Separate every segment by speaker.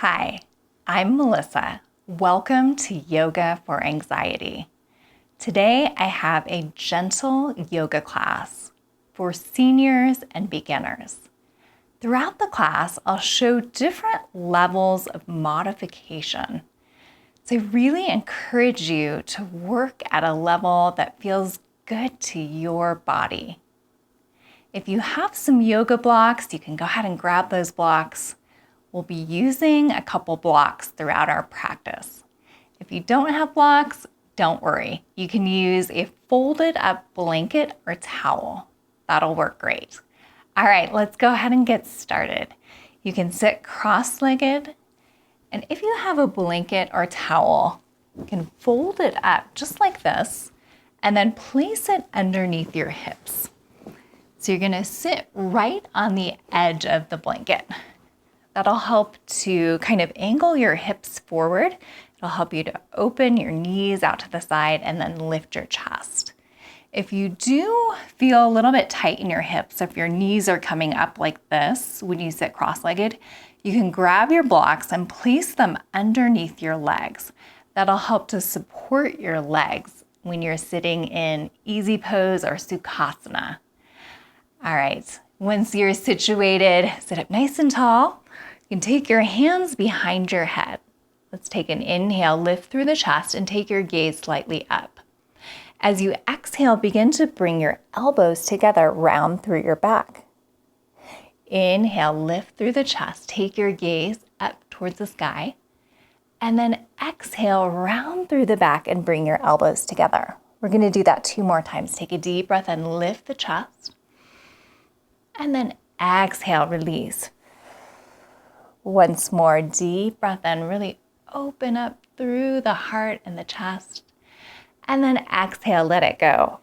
Speaker 1: Hi, I'm Melissa. Welcome to Yoga for Anxiety. Today I have a gentle yoga class for seniors and beginners. Throughout the class, I'll show different levels of modification. So I really encourage you to work at a level that feels good to your body. If you have some yoga blocks, you can go ahead and grab those blocks. We'll be using a couple blocks throughout our practice. If you don't have blocks, don't worry. You can use a folded up blanket or towel. That'll work great. All right, let's go ahead and get started. You can sit cross-legged, and if you have a blanket or towel, you can fold it up just like this, and then place it underneath your hips. So you're gonna sit right on the edge of the blanket. That'll help to kind of angle your hips forward. It'll help you to open your knees out to the side and then lift your chest. If you do feel a little bit tight in your hips, if your knees are coming up like this when you sit cross-legged, you can grab your blocks and place them underneath your legs. That'll help to support your legs when you're sitting in easy pose or sukhasana. All right, once you're situated, sit up nice and tall. You can take your hands behind your head. Let's take an inhale, lift through the chest, and take your gaze slightly up. As you exhale, begin to bring your elbows together, round through your back. Inhale, lift through the chest, take your gaze up towards the sky, and then exhale, round through the back and bring your elbows together. We're gonna do that 2 more times. Take a deep breath and lift the chest, and then exhale, release. Once more, deep breath in, really open up through the heart and the chest. And then exhale, let it go.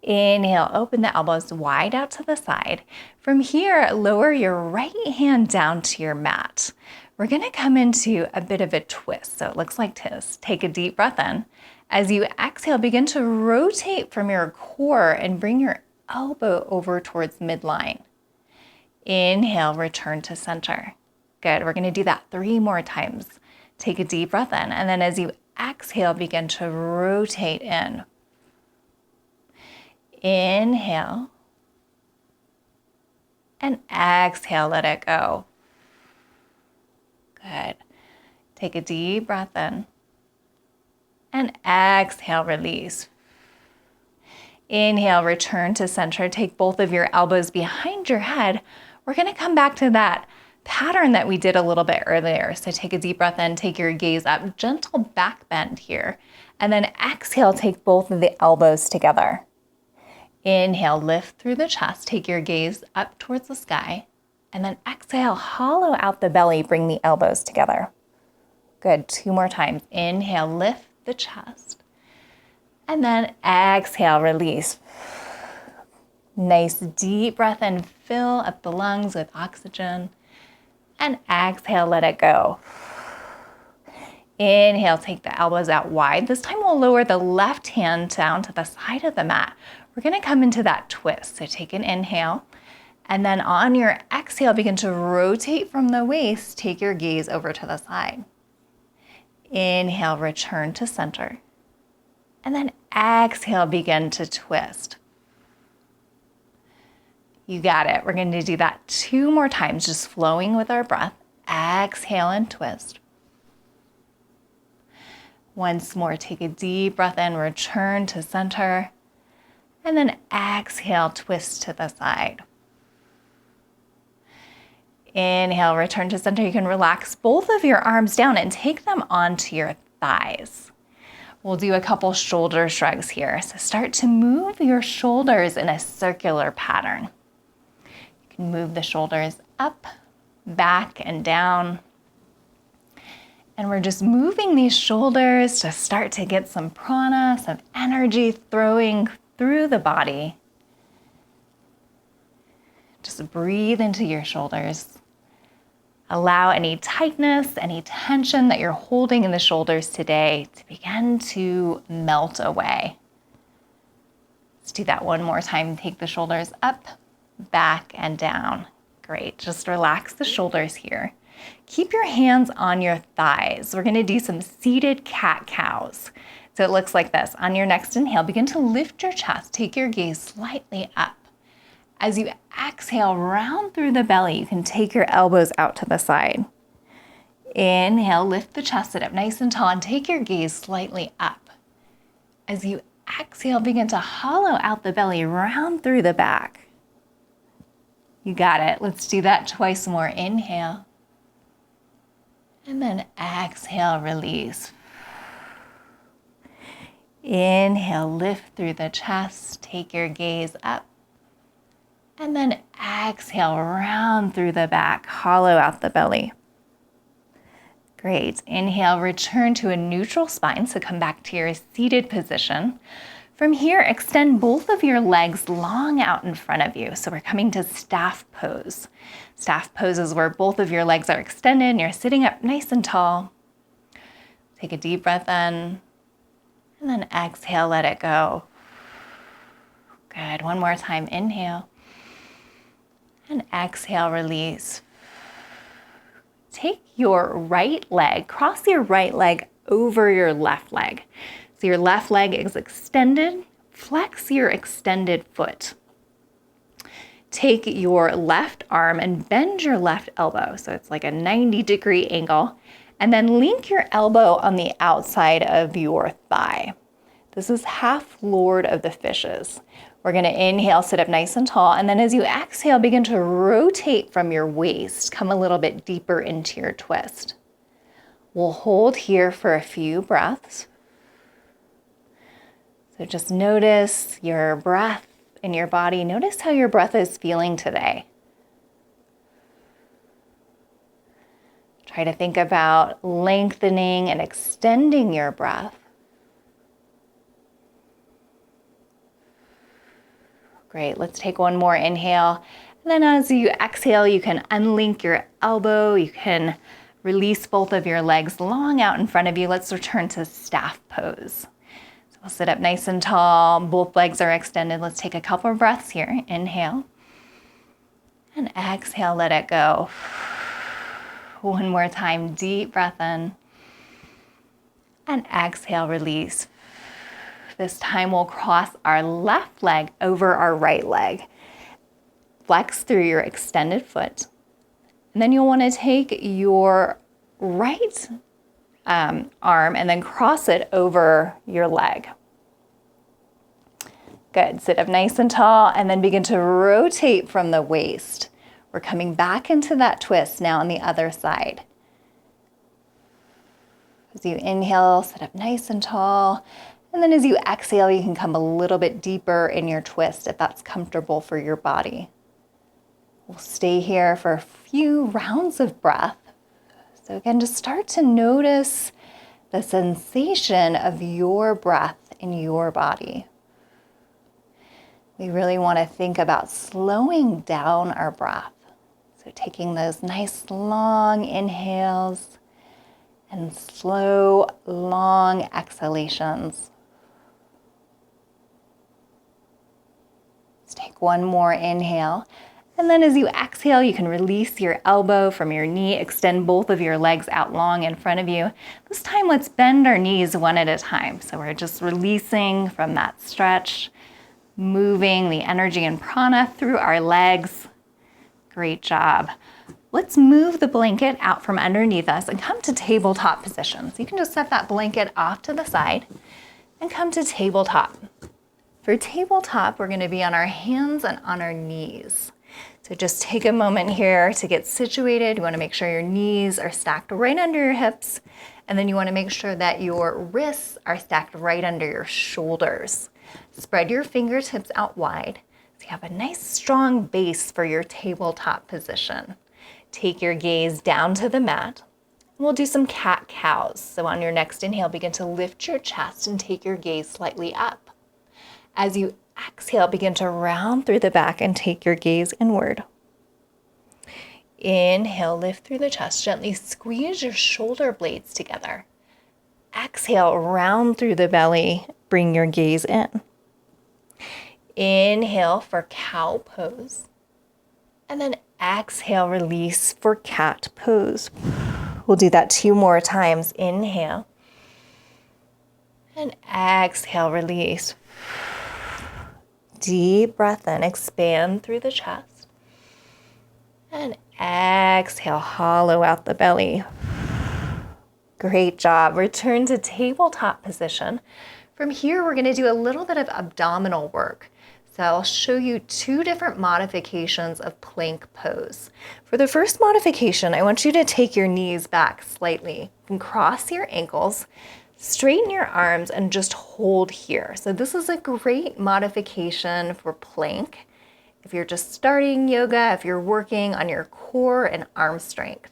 Speaker 1: Inhale, open the elbows wide out to the side. From here, lower your right hand down to your mat. We're gonna come into a bit of a twist, so it looks like this. Take a deep breath in. As you exhale, begin to rotate from your core and bring your elbow over towards midline. Inhale, return to center. Good, we're gonna do that 3 more times. Take a deep breath in, and then as you exhale, begin to rotate in. Inhale, and exhale, let it go. Good. Take a deep breath in, and exhale, release. Inhale, return to center. Take both of your elbows behind your head. We're gonna come back to that pattern that we did a little bit earlier. So take a deep breath in, take your gaze up, gentle back bend here. And then exhale, take both of the elbows together. Inhale, lift through the chest, take your gaze up towards the sky. And then exhale, hollow out the belly, bring the elbows together. Good, 2 more times. Inhale, lift the chest. And then exhale, release. Nice deep breath in, fill up the lungs with oxygen. And exhale, let it go. Inhale, take the elbows out wide. This time we'll lower the left hand down to the side of the mat. We're gonna come into that twist. So take an inhale, and then on your exhale, begin to rotate from the waist. Take your gaze over to the side. Inhale, return to center. And then exhale, begin to twist. You got it. We're going to do that 2 more times, just flowing with our breath. Exhale and twist. Once more, take a deep breath in, return to center, and then exhale, twist to the side. Inhale, return to center. You can relax both of your arms down and take them onto your thighs. We'll do a couple shoulder shrugs here. So start to move your shoulders in a circular pattern. You can move the shoulders up, back, and down. And we're just moving these shoulders to start to get some prana, some energy throwing through the body. Just breathe into your shoulders. Allow any tightness, any tension that you're holding in the shoulders today to begin to melt away. Let's do that 1 more time. Take the shoulders up, back, and down. Great. Just relax the shoulders here. Keep your hands on your thighs. We're gonna do some seated cat-cows. So it looks like this. On your next inhale, begin to lift your chest. Take your gaze slightly up. As you exhale, round through the belly, you can take your elbows out to the side. Inhale, lift the chest, sit up nice and tall, and take your gaze slightly up. As you exhale, begin to hollow out the belly, round through the back. You got it. Let's do that twice more. Inhale. And then exhale, release. Inhale, lift through the chest, take your gaze up. And then exhale, round through the back, hollow out the belly. Great. Inhale, return to a neutral spine, so come back to your seated position. From here, extend both of your legs long out in front of you. So we're coming to staff pose. Staff pose is where both of your legs are extended and you're sitting up nice and tall. Take a deep breath in, and then exhale, let it go. Good. One more time. Inhale. And exhale, release. Take your right leg, cross your right leg over your left leg. So your left leg is extended, flex your extended foot. Take your left arm and bend your left elbow. So it's like a 90-degree angle. And then link your elbow on the outside of your thigh. This is half Lord of the Fishes. We're gonna inhale, sit up nice and tall. And then as you exhale, begin to rotate from your waist. Come a little bit deeper into your twist. We'll hold here for a few breaths. So just notice your breath in your body. Notice how your breath is feeling today. Try to think about lengthening and extending your breath. Great, let's take one more inhale. And then as you exhale, you can unlink your elbow. You can release both of your legs long out in front of you. Let's return to staff pose. So we'll sit up nice and tall. Both legs are extended. Let's take a couple of breaths here. Inhale. And exhale, let it go. One more time, deep breath in. And exhale, release. This time we'll cross our left leg over our right leg. Flex through your extended foot. And then you'll want to take your right arm and then cross it over your leg. Good. Sit up nice and tall and then begin to rotate from the waist. We're coming back into that twist now on the other side. As you inhale, sit up nice and tall. And then as you exhale, you can come a little bit deeper in your twist if that's comfortable for your body. We'll stay here for a few rounds of breath. So again, just start to notice the sensation of your breath in your body. We really want to think about slowing down our breath. So taking those nice long inhales and slow, long exhalations. Let's take one more inhale. And then as you exhale, you can release your elbow from your knee, extend both of your legs out long in front of you. This time, let's bend our knees one at a time. So we're just releasing from that stretch, moving the energy and prana through our legs. Great job. Let's move the blanket out from underneath us and come to tabletop position. So you can just set that blanket off to the side and come to tabletop. For tabletop, we're going to be on our hands and on our knees. So just take a moment here to get situated. You want to make sure your knees are stacked right under your hips. And then you want to make sure that your wrists are stacked right under your shoulders. Spread your fingertips out wide so you have a nice strong base for your tabletop position. Take your gaze down to the mat. We'll do some cat-cows. So on your next inhale, begin to lift your chest and take your gaze slightly up. As you exhale, begin to round through the back and take your gaze inward. Inhale, lift through the chest. Gently squeeze your shoulder blades together. Exhale, round through the belly. Bring your gaze in. Inhale for cow pose. And then exhale, release for cat pose. We'll do that 2 more times. Inhale. And exhale, release. Deep breath in, expand through the chest. And exhale, hollow out the belly. Great job. Return to tabletop position. From here, we're going to do a little bit of abdominal work. So I'll show you 2 different modifications of plank pose. For the first modification, I want you to take your knees back slightly and cross your ankles, straighten your arms, and just hold here. So this is a great modification for plank if you're just starting yoga, if you're working on your core and arm strength.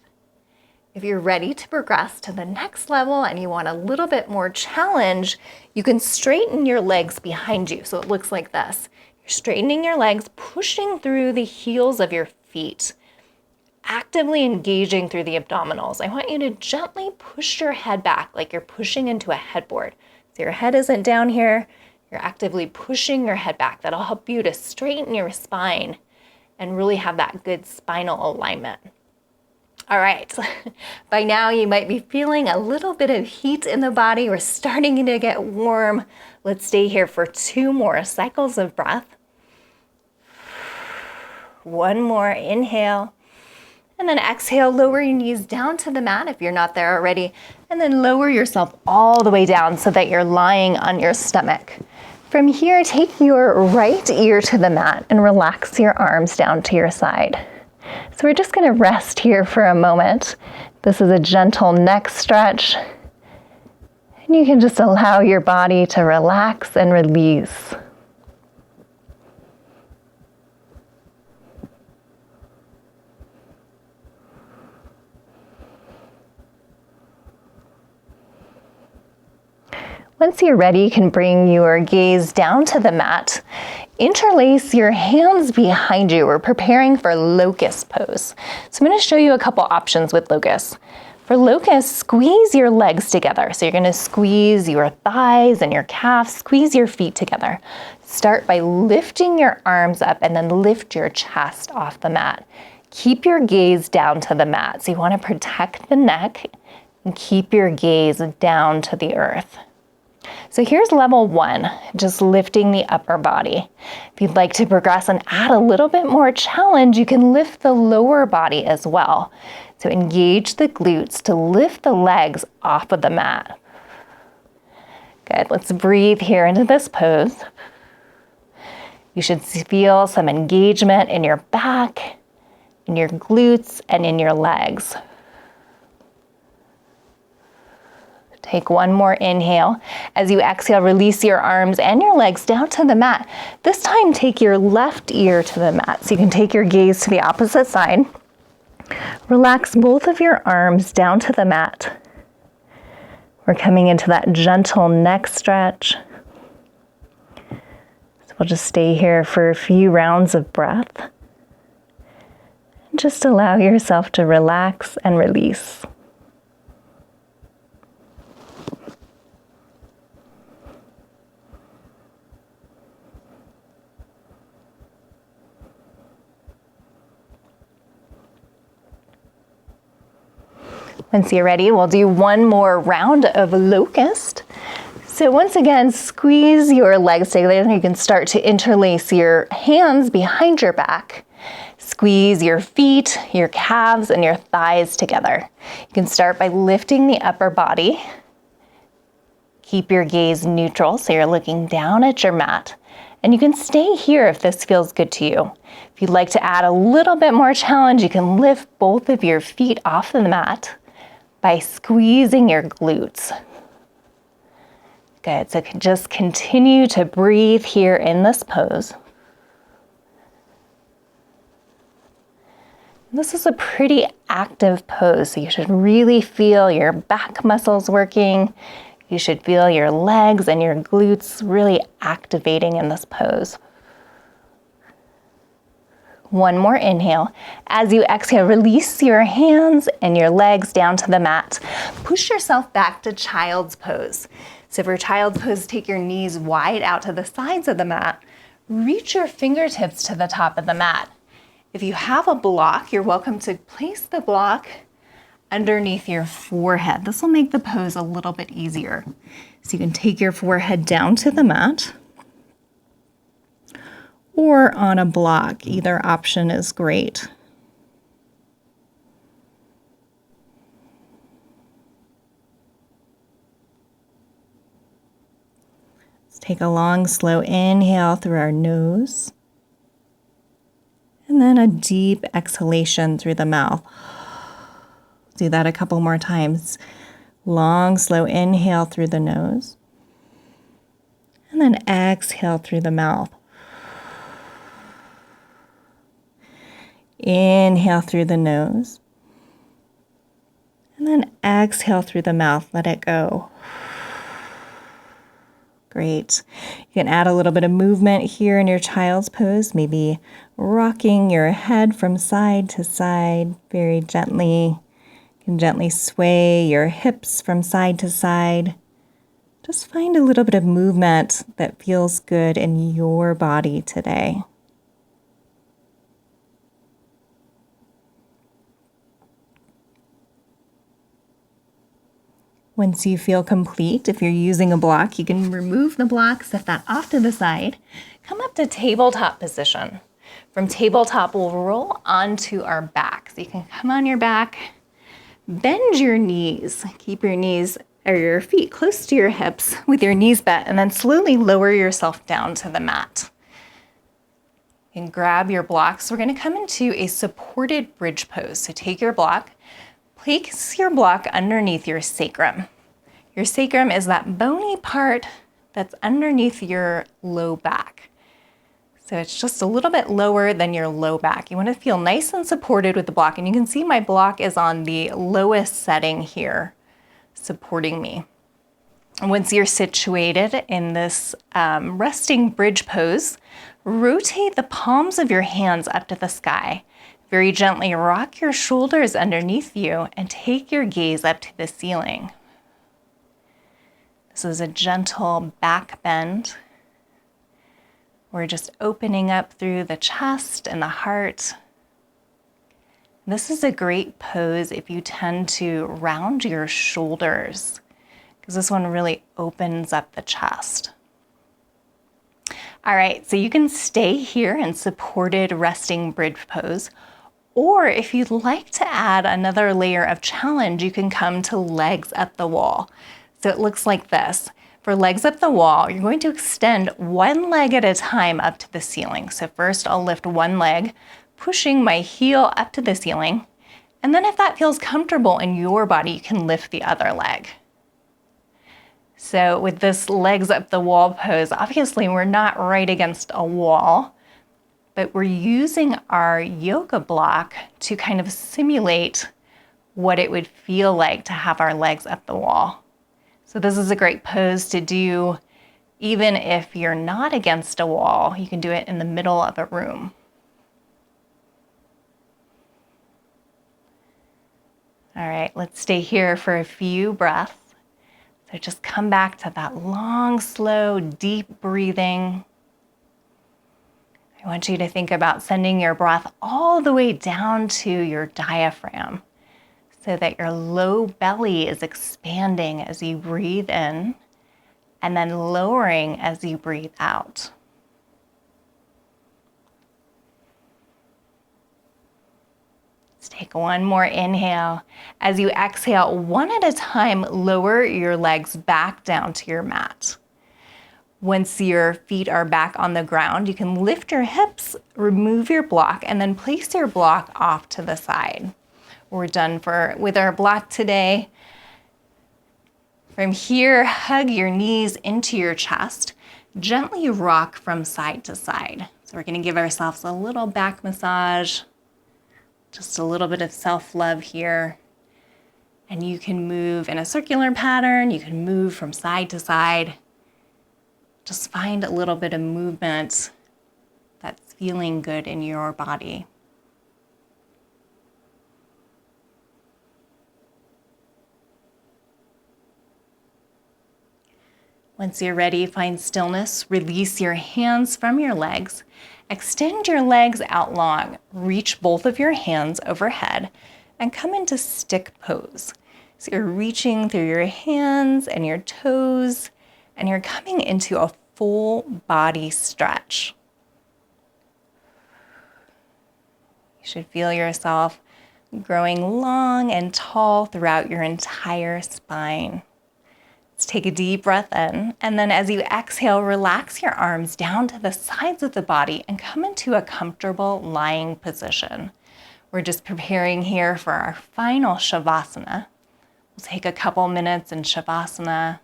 Speaker 1: If you're ready to progress to the next level and you want a little bit more challenge, you can straighten your legs behind you. So it looks like this. You're straightening your legs, pushing through the heels of your feet, actively engaging through the abdominals. I want you to gently push your head back like you're pushing into a headboard. So your head isn't down here. You're actively pushing your head back. That'll help you to straighten your spine and really have that good spinal alignment. All right, by now you might be feeling a little bit of heat in the body. We're starting to get warm. Let's stay here for 2 more cycles of breath. 1 more, inhale. And then exhale, lower your knees down to the mat if you're not there already. And then lower yourself all the way down so that you're lying on your stomach. From here, take your right ear to the mat and relax your arms down to your side. So we're just going to rest here for a moment. This is a gentle neck stretch. And you can just allow your body to relax and release. Once you're ready, you can bring your gaze down to the mat. Interlace your hands behind you. We're preparing for Locust Pose. So I'm going to show you a couple options with Locust. For Locust, squeeze your legs together. So you're going to squeeze your thighs and your calves, squeeze your feet together. Start by lifting your arms up and then lift your chest off the mat. Keep your gaze down to the mat. So you want to protect the neck and keep your gaze down to the earth. So here's level 1, just lifting the upper body. If you'd like to progress and add a little bit more challenge, you can lift the lower body as well. So engage the glutes to lift the legs off of the mat. Good, let's breathe here into this pose. You should feel some engagement in your back, in your glutes, and in your legs. Take 1 more inhale. As you exhale, release your arms and your legs down to the mat. This time, take your left ear to the mat. So you can take your gaze to the opposite side. Relax both of your arms down to the mat. We're coming into that gentle neck stretch. So we'll just stay here for a few rounds of breath. Just allow yourself to relax and release. Once you're ready, we'll do 1 more round of Locust. So once again, squeeze your legs together. You can start to interlace your hands behind your back. Squeeze your feet, your calves, and your thighs together. You can start by lifting the upper body. Keep your gaze neutral, so you're looking down at your mat. And you can stay here if this feels good to you. If you'd like to add a little bit more challenge, you can lift both of your feet off the mat by squeezing your glutes. Good, so just continue to breathe here in this pose. This is a pretty active pose, so you should really feel your back muscles working. You should feel your legs and your glutes really activating in this pose. 1 more inhale. As you exhale, release your hands and your legs down to the mat. Push yourself back to child's pose. So for child's pose, take your knees wide out to the sides of the mat. Reach your fingertips to the top of the mat. If you have a block, you're welcome to place the block underneath your forehead. This will make the pose a little bit easier. So you can take your forehead down to the mat or on a block. Either option is great. Let's take a long, slow inhale through our nose. And then a deep exhalation through the mouth. Do that a couple more times. Long, slow inhale through the nose. And then exhale through the mouth. Inhale through the nose. And then exhale through the mouth. Let it go. Great. You can add a little bit of movement here in your child's pose, maybe rocking your head from side to side very gently. You can gently sway your hips from side to side. Just find a little bit of movement that feels good in your body today. Once you feel complete, if you're using a block, you can remove the block, set that off to the side. Come up to tabletop position. From tabletop, we'll roll onto our back. So you can come on your back, bend your knees, keep your knees or your feet close to your hips with your knees bent, and then slowly lower yourself down to the mat. You can grab your blocks. We're going to come into a supported bridge pose. So take your block, place your block underneath your sacrum. Your sacrum is that bony part that's underneath your low back. So it's just a little bit lower than your low back. You want to feel nice and supported with the block. And you can see my block is on the lowest setting here, supporting me. Once you're situated in this resting bridge pose, rotate the palms of your hands up to the sky. Very gently rock your shoulders underneath you and take your gaze up to the ceiling. This is a gentle back bend. We're just opening up through the chest and the heart. This is a great pose if you tend to round your shoulders, because this one really opens up the chest. All right, so you can stay here in supported resting bridge pose, or if you'd like to add another layer of challenge, you can come to legs up the wall. So it looks like this. For legs up the wall, you're going to extend one leg at a time up to the ceiling. So first I'll lift one leg, pushing my heel up to the ceiling. And then if that feels comfortable in your body, you can lift the other leg. So with this legs up the wall pose, obviously we're not right against a wall, but we're using our yoga block to kind of simulate what it would feel like to have our legs up the wall. So this is a great pose to do even if you're not against a wall. You can do it in the middle of a room. All right, let's stay here for a few breaths. So just come back to that long, slow, deep breathing. I want you to think about sending your breath all the way down to your diaphragm so that your low belly is expanding as you breathe in and then lowering as you breathe out. Let's take one more inhale. As you exhale, one at a time, lower your legs back down to your mat. Once your feet are back on the ground, you can lift your hips, remove your block, and then place your block off to the side. We're done with our block today. From here, hug your knees into your chest. Gently rock from side to side. So we're going to give ourselves a little back massage, just a little bit of self-love here. And you can move in a circular pattern. You can move from side to side. Just find a little bit of movement that's feeling good in your body. Once you're ready, find stillness. Release your hands from your legs. Extend your legs out long. Reach both of your hands overhead and come into stick pose. So you're reaching through your hands and your toes, and you're coming into a full body stretch. You should feel yourself growing long and tall throughout your entire spine. Let's take a deep breath in, and then as you exhale, relax your arms down to the sides of the body and come into a comfortable lying position. We're just preparing here for our final Shavasana. We'll take a couple minutes in Shavasana.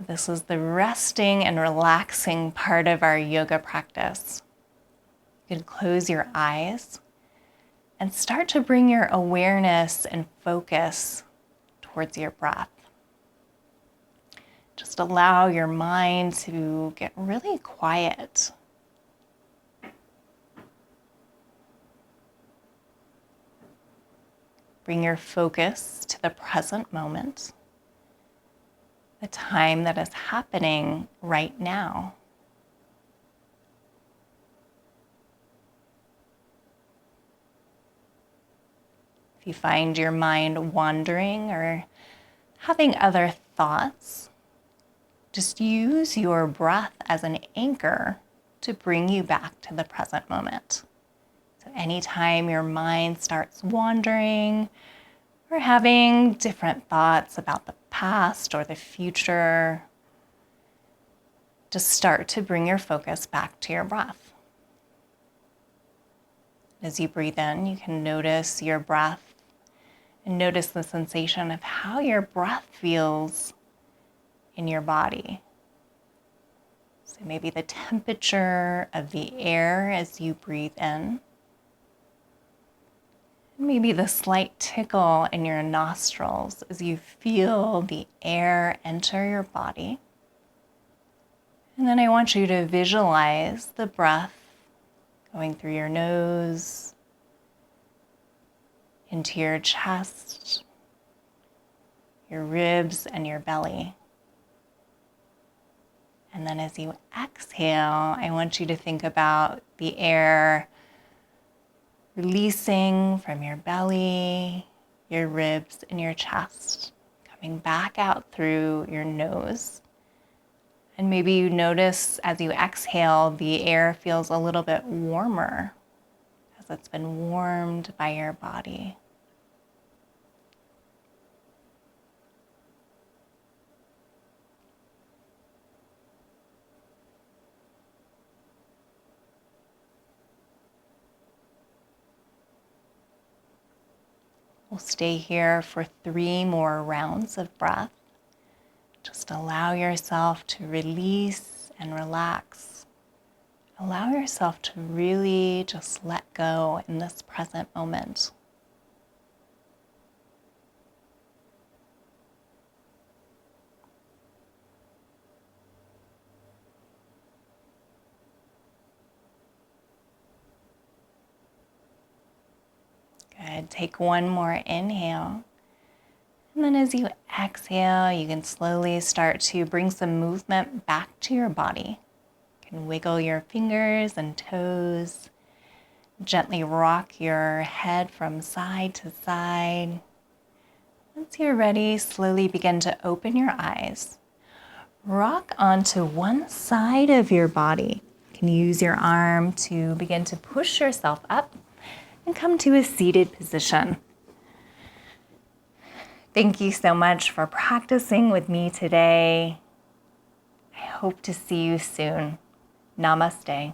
Speaker 1: This is the resting and relaxing part of our yoga practice. You can close your eyes and start to bring your awareness and focus towards your breath. Just allow your mind to get really quiet. Bring your focus to the present moment, the time that is happening right now. If you find your mind wandering or having other thoughts, just use your breath as an anchor to bring you back to the present moment. So anytime your mind starts wandering or having different thoughts about the past or the future, just start to bring your focus back to your breath. As you breathe in, you can notice your breath and notice the sensation of how your breath feels in your body. So maybe the temperature of the air as you breathe in. Maybe the slight tickle in your nostrils as you feel the air enter your body. And then I want you to visualize the breath going through your nose, into your chest, your ribs, and your belly. And then as you exhale, I want you to think about the air releasing from your belly, your ribs, and your chest, coming back out through your nose. And maybe you notice as you exhale, the air feels a little bit warmer as it's been warmed by your body. We'll stay here for 3 more rounds of breath. Just allow yourself to release and relax. Allow yourself to really just let go in this present moment. Good. Take one more inhale. And then as you exhale, you can slowly start to bring some movement back to your body. You can wiggle your fingers and toes. Gently rock your head from side to side. Once you're ready, slowly begin to open your eyes. Rock onto one side of your body. You can use your arm to begin to push yourself up and come to a seated position. Thank you so much for practicing with me today. I hope to see you soon. Namaste.